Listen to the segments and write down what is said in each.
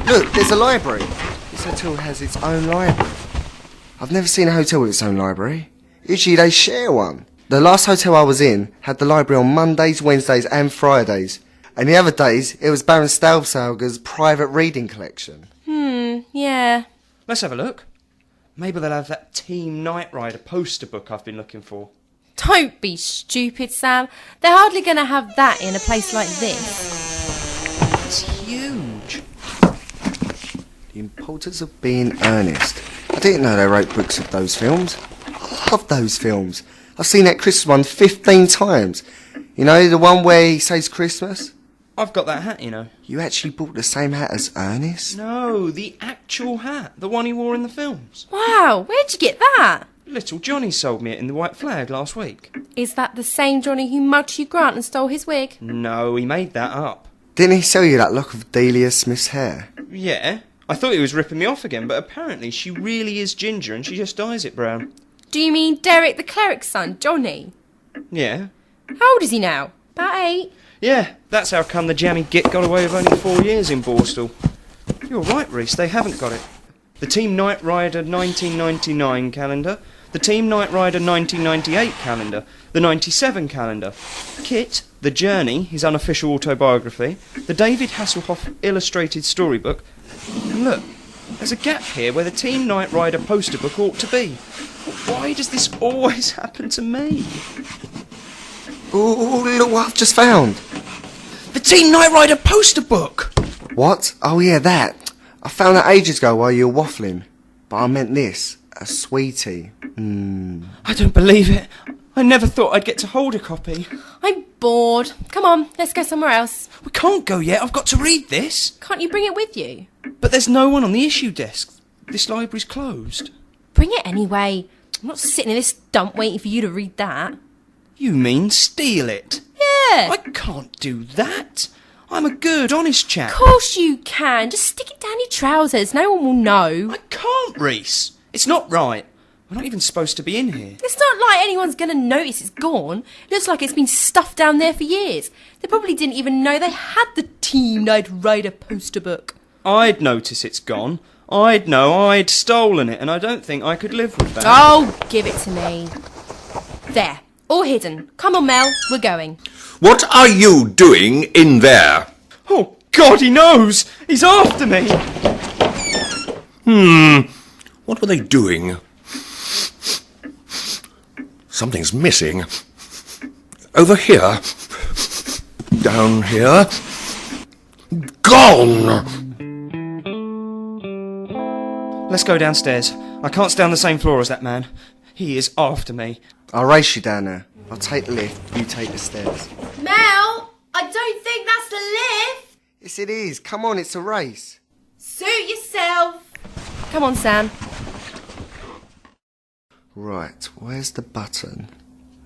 Look, there's a library. This hotel has its own library. I've never seen a hotel with its own library. Usually they share one. The last hotel I was in had the library on Mondays, Wednesdays and Fridays. And the other days, it was Baron Staubsauger's private reading collection. Yeah. Let's have a look. Maybe they'll have that Team Knight Rider poster book I've been looking for. Don't be stupid, Sam. They're hardly going to have that in a place like this. It's huge. The importance of being earnest. I didn't know they wrote books of those films. I love those films. I've seen that Christmas one 15 times. You know, the one where he says Christmas? I've got that hat, you know. You actually bought the same hat as Ernest? No, the actual hat. The one he wore in the films. Wow, where'd you get that? Little Johnny sold me it in the White Flag last week. Is that the same Johnny who mugged Hugh Grant and stole his wig? No, he made that up. Didn't he sell you that lock of Delia Smith's hair? Yeah. I thought he was ripping me off again, but apparently she really is ginger and she just dyes it brown. Do you mean Derek the cleric's son, Johnny? Yeah. How old is he now? About 8? Yeah, that's how come the jammy git got away with only 4 years in Borstal. You're right, Reese, they haven't got it. The Team Knight Rider 1999 calendar, the Team Knight Rider 1998 calendar, the 97 calendar, Kit, The Journey, his unofficial autobiography, the David Hasselhoff illustrated storybook, and look, there's a gap here where the Team Knight Rider poster book ought to be. Why does this always happen to me? Oh, look what I've just found. The Team Knight Rider poster book! What? Oh yeah, that. I found that ages ago while you were waffling. But I meant this. A sweetie. I don't believe it. I never thought I'd get to hold a copy. I'm bored. Come on, let's go somewhere else. We can't go yet, I've got to read this. Can't you bring it with you? But there's no one on the issue desk. This library's closed. Bring it anyway. I'm not sitting in this dump waiting for you to read that. You mean steal it? Yeah. I can't do that. I'm a good, honest chap. Of course you can. Just stick it down your trousers. No one will know. I can't, Reese. It's not right. We're not even supposed to be in here. It's not like anyone's going to notice it's gone. It looks like it's been stuffed down there for years. They probably didn't even know they had the Team Knight Rider poster book. I'd notice it's gone. I'd know I'd stolen it, and I don't think I could live with that. Oh, give it to me. There. All hidden. Come on, Mel. We're going. What are you doing in there? Oh, God, he knows! He's after me! What were they doing? Something's missing. Over here. Down here. Gone! Let's go downstairs. I can't stay on the same floor as that man. He is after me. I'll race you down there. I'll take the lift, you take the stairs. Mel, I don't think that's the lift. Yes, it is. Come on, it's a race. Suit yourself. Come on, Sam. Right, where's the button?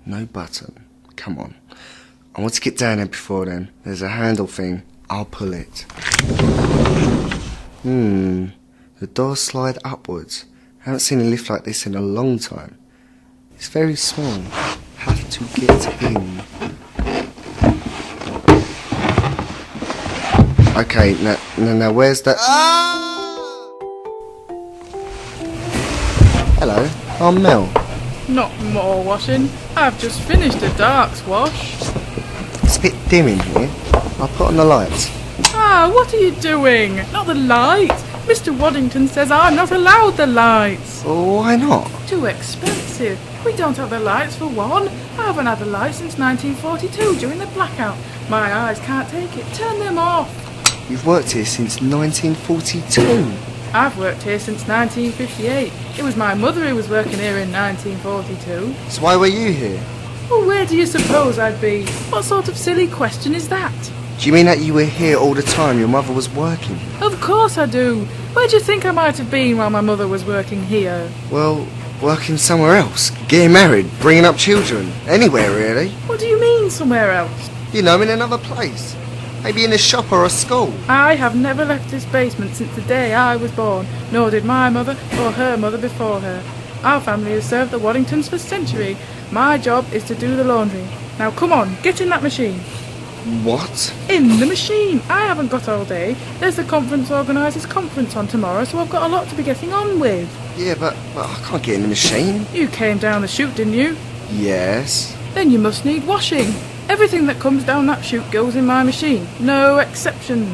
No button. Come on. I want to get down there before then. There's a handle thing. I'll pull it. The doors slide upwards. I haven't seen a lift like this in a long time. It's very small. Have to get in. Okay, now where's the... Hello, I'm Mel. Not more washing. I've just finished a darks wash. It's a bit dim in here. I'll put on the lights. Ah, what are you doing? Not the lights. Mr. Waddington says I'm not allowed the lights. Oh, why not? Too expensive. We don't have the lights for one. I haven't had the lights since 1942 during the blackout. My eyes can't take it. Turn them off. You've worked here since 1942. I've worked here since 1958. It was my mother who was working here in 1942. So why were you here? Well, where do you suppose I'd be? What sort of silly question is that? Do you mean that you were here all the time your mother was working? Of course I do. Where do you think I might have been while my mother was working here? Well, working somewhere else. Getting married, bringing up children. Anywhere, really. What do you mean, somewhere else? You know, in another place. Maybe in a shop or a school. I have never left this basement since the day I was born, nor did my mother or her mother before her. Our family has served the Waddingtons for centuries. My job is to do the laundry. Now come on, get in that machine. What? In the machine. I haven't got all day. There's the conference organisers' conference on tomorrow, so I've got a lot to be getting on with. Yeah, but I can't get in the machine. You came down the chute, didn't you? Yes. Then you must need washing. Everything that comes down that chute goes in my machine. No exceptions.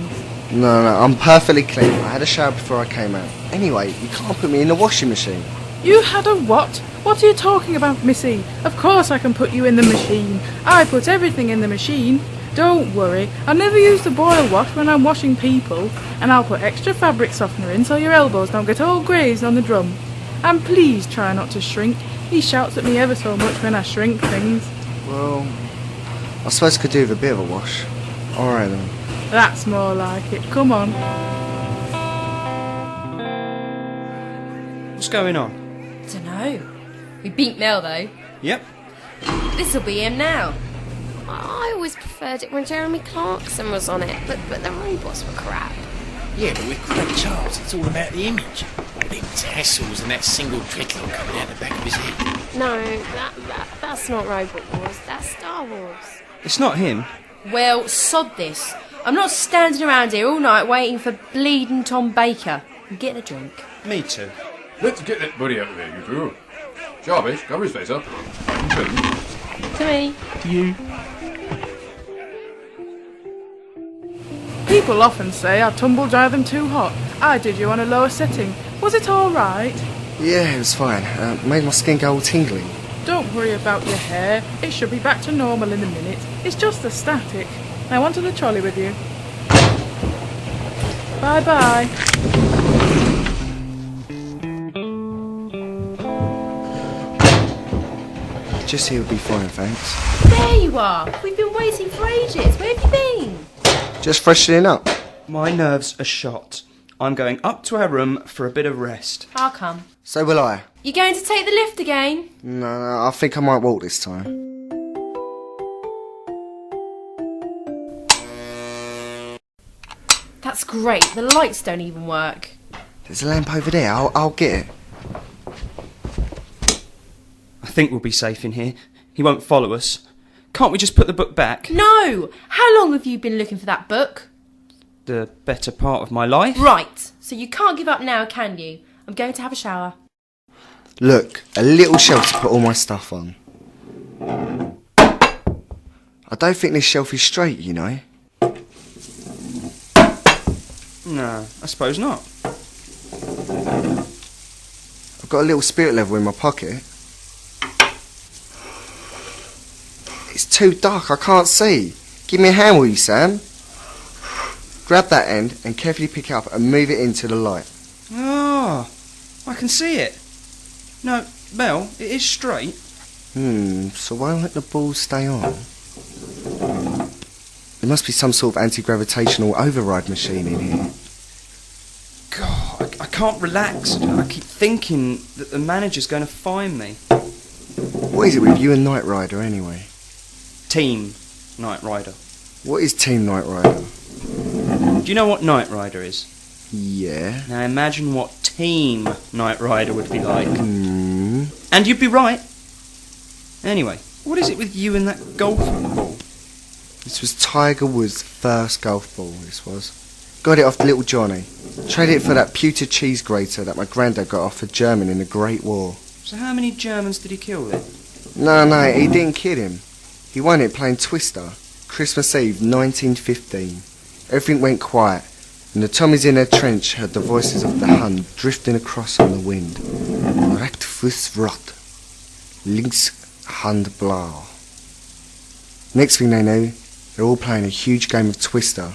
No, I'm perfectly clean. I had a shower before I came out. Anyway, you can't put me in the washing machine. You had a what? What are you talking about, Missy? Of course I can put you in the machine. I put everything in the machine. Don't worry, I never use the boil wash when I'm washing people, and I'll put extra fabric softener in so your elbows don't get all grazed on the drum. And please try not to shrink. He shouts at me ever so much when I shrink things. Well, I suppose I could do with a bit of a wash. Alright then. That's more like it. Come on. What's going on? Dunno. We beat Mel though. Yep. This'll be him now. I always preferred it when Jeremy Clarkson was on it, but the robots were crap. Yeah, but with Pilchards, it's all about the image. Big tassels and that single dreadlock coming out the back of his head. No, that's not Robot Wars, that's Star Wars. It's not him. Well, sod this. I'm not standing around here all night waiting for bleeding Tom Baker. I'm getting a drink. Me too. Let's get that buddy out of there, you two. Jarvis, cover his face up. To me. People often say I tumble dry them too hot. I did you on a lower setting. Was it all right? Yeah, it was fine. Made my skin go all tingly. Don't worry about your hair. It should be back to normal in a minute. It's just the static. Now onto the trolley with you. Bye-bye. Just here would be fine, thanks. There you are. We've been waiting for ages. Where have you been? Just freshening up. My nerves are shot. I'm going up to our room for a bit of rest. I'll come. So will I. You going to take the lift again? No, I think I might walk this time. That's great. The lights don't even work. There's a lamp over there. I'll get it. I think we'll be safe in here. He won't follow us. Can't we just put the book back? No! How long have you been looking for that book? The better part of my life? Right. So you can't give up now, can you? I'm going to have a shower. Look, a little shelf to put all my stuff on. I don't think this shelf is straight, you know. No, I suppose not. I've got a little spirit level in my pocket. It's too dark, I can't see. Give me a hand, will you, Sam? Grab that end and carefully pick it up and move it into the light. Ah, I can see it. No, Mel, it is straight. So why won't the balls stay on? There must be some sort of anti-gravitational override machine in here. God, I can't relax. I keep thinking that the manager's going to find me. What is it with you and Knight Rider anyway? Team Knight Rider. What is Team Knight Rider? Do you know what Knight Rider is? Yeah. Now imagine what Team Knight Rider would be like. Hmm. And you'd be right. Anyway, what is it with you and that golf ball? This was Tiger Woods' first golf ball, this was. Got it off little Johnny. Traded it for that pewter cheese grater that my granddad got off a German in the Great War. So how many Germans did he kill then? No, he didn't kill him. He won it playing Twister, Christmas Eve 1915. Everything went quiet, and the Tommies in their trench heard the voices of the Hun drifting across on the wind. Recht Fuß rot, links Hand blau. Next thing they knew, they're all playing a huge game of Twister,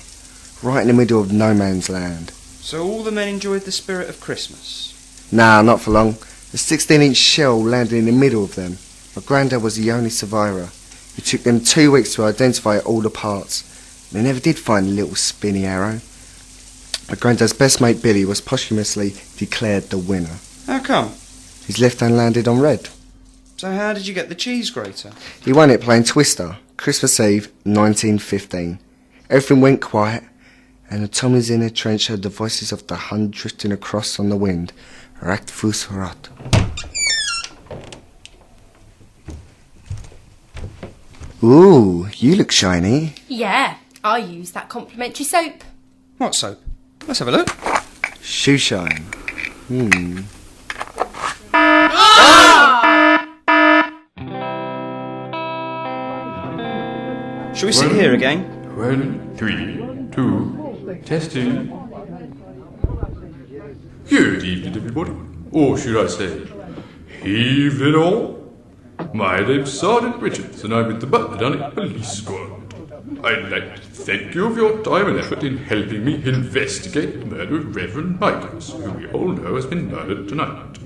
right in the middle of no man's land. So all the men enjoyed the spirit of Christmas? Nah, not for long. A 16-inch shell landed in the middle of them. My granddad was the only survivor. It took them 2 weeks to identify all the parts. They never did find the little spinny arrow. My granddad's best mate Billy was posthumously declared the winner. How come? His left hand landed on red. So how did you get the cheese grater? He won it playing Twister, Christmas Eve 1915. Everything went quiet, and the Tommies in their trench heard the voices of the Hun drifting across on the wind. Recht Fuß rot. Ooh, you look shiny. Yeah, I use that complimentary soap. What soap? Let's have a look. Shoe shine. Shall we sit here again? 1, 3, 2, testing. Good evening, everybody. Or should I say, heave it all. My name's Sergeant Richards, and I'm with the Butler Dunnet Police Squad. I'd like to thank you for your time and effort in helping me investigate the murder of Reverend Michaels, who we all know has been murdered tonight.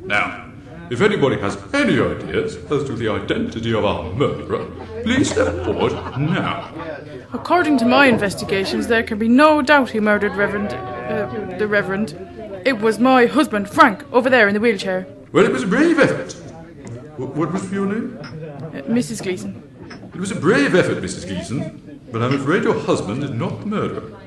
Now, if anybody has any ideas as to the identity of our murderer, please step forward now. According to my investigations, there can be no doubt he murdered the Reverend. It was my husband, Frank, over there in the wheelchair. Well, it was a brave effort. What was your name? Mrs. Gleason. It was a brave effort, Mrs. Gleason, but I'm afraid your husband is not the murderer.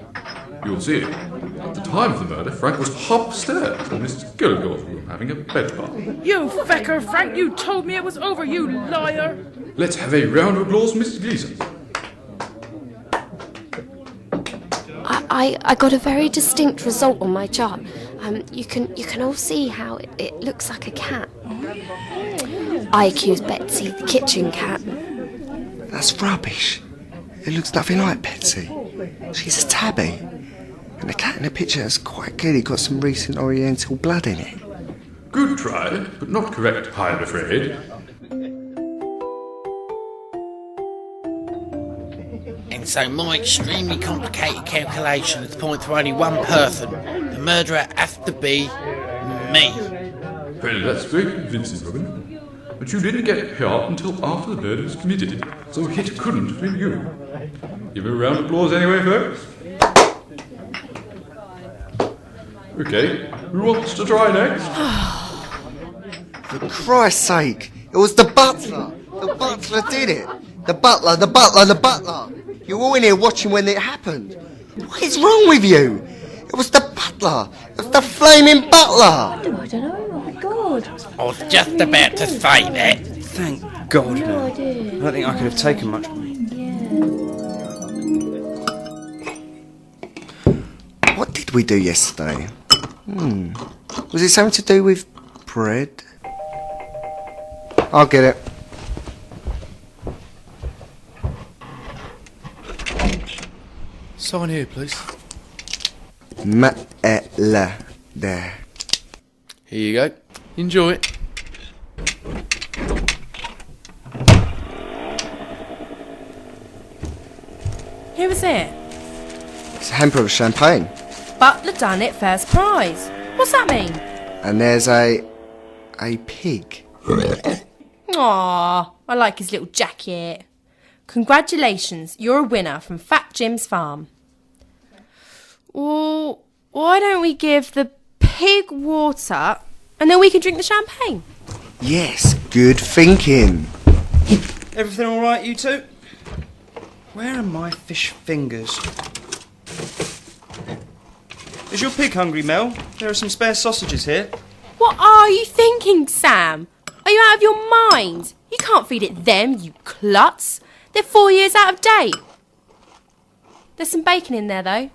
You'll see, at the time of the murder, Frank was upstairs in Mrs. Gilligan's room having a bed bath. You fecker, Frank, you told me it was over, you liar! Let's have a round of applause for Mrs. Gleason. I got a very distinct result on my chart. You can all see how it looks like a cat. I accuse Betsy, the kitchen cat. That's rubbish. It looks nothing like Betsy. She's a tabby. And the cat in the picture has quite clearly got some recent Oriental blood in it. Good try, but not correct, I'm afraid. And so my extremely complicated calculation is point for only one person. The murderer has to be me. Well, that's very convincing, Robin. But you didn't get here until after the murder was committed, so it couldn't have been you. Give a round of applause anyway, folks. Okay, who wants to try next? For Christ's sake, it was the butler. The butler did it. The butler. You're all in here watching when it happened. What is wrong with you? It was the butler. It was the flaming butler. I don't know. Oh my God. I was just about to say that. Thank God. No idea. I don't think I could have taken much. What did we do yesterday? Was it something to do with bread? I'll get it. Sign here, please. There. Here you go. Enjoy it. Who was it? It's a hamper of champagne. Butler Dunnet first prize. What's that mean? And there's a pig. Aww, I like his little jacket. Congratulations, you're a winner from Fat Jim's farm. Well, why don't we give the pig water and then we can drink the champagne? Yes, good thinking. Everything all right, you two? Where are my fish fingers? Is your pig hungry, Mel? There are some spare sausages here. What are you thinking, Sam? Are you out of your mind? You can't feed it them, you klutz. They're 4 years out of date. There's some bacon in there, though.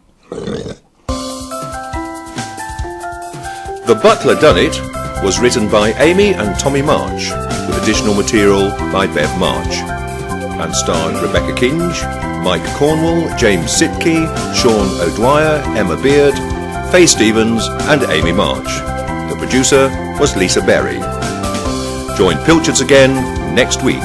The Butler Dunnet was written by Amy and Tommy March, with additional material by Bev March, and starred Rebecca Kinge, Mike Cornwall, James Sitke, Sean O'Dwyer, Emma Beard, Faye Stevens and Amy March. The producer was Lisa Berry. Join Pilchards again next week.